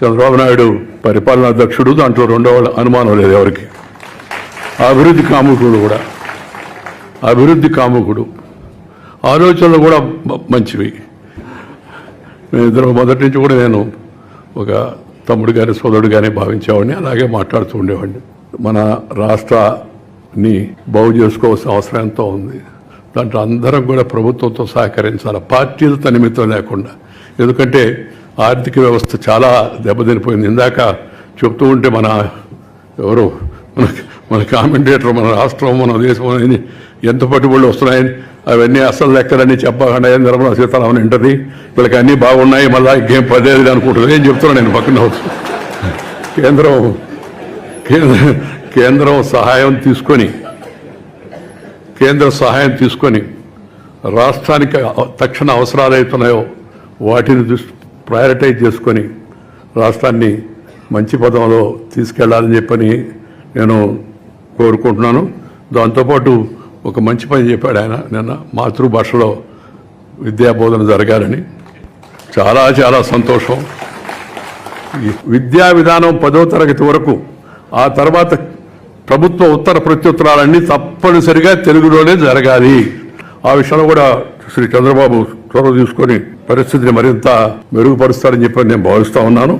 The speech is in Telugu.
చంద్రబాబు నాయుడు పరిపాలనా అధ్యక్షుడు, దాంట్లో రెండో అనుమానం లేదు ఎవరికి. అభివృద్ధి కాముకుడు, ఆలోచనలు కూడా మంచివి. ఇద్దరు మొదటి నుంచి కూడా నేను ఒక తమ్ముడు గారి సోదరుడు గానే భావించేవాడిని, అలాగే మాట్లాడుతూ ఉండేవాడిని. మన రాష్ట్రాన్ని బాగు చేసుకోవాల్సిన అవసరం ఎంతో ఉంది. దాంట్లో అందరం కూడా ప్రభుత్వంతో సహకరించాలి, పార్టీలతో నిమిత్తం లేకుండా. ఎందుకంటే ఆర్థిక వ్యవస్థ చాలా దెబ్బతినిపోయింది. ఇందాక చెప్తూ ఉంటే మన కామెంటేటర్ మన రాష్ట్రం మన దేశం ఎంత పట్టుబడులు వస్తున్నాయని అవన్నీ అసలు లెక్కలన్నీ చెప్పకుండా నిర్మలా సీతారామన్ ఇంటది, వీళ్ళకి అన్నీ బాగున్నాయి, మళ్ళీ ఇంకేం పదేది అనుకుంటుంది. ఏం చెప్తున్నాను నేను పక్కన. కేంద్రం సహాయం తీసుకొని రాష్ట్రానికి తక్షణ అవసరాలు అవుతున్నాయో వాటిని ప్రయారిటైజ్ చేసుకొని రాష్ట్రాన్ని మంచి పదంలో తీసుకెళ్లాలని చెప్పని నేను కోరుకుంటున్నాను. దాంతోపాటు ఒక మంచి పని చెప్పాడు ఆయన నిన్న, మాతృభాషలో విద్యాబోధన జరగాలని. చాలా చాలా సంతోషం. విద్యా విధానం 10వ తరగతి వరకు, ఆ తర్వాత ప్రభుత్వ ఉత్తర ప్రత్యుత్తరాలన్నీ తప్పనిసరిగా తెలుగులోనే జరగాలి. ఆ విషయంలో కూడా శ్రీ చంద్రబాబు చొరవ తీసుకొని పరిస్థితిని మరింత మెరుగుపరుస్తారని చెప్పి నేను భావిస్తా ఉన్నాను.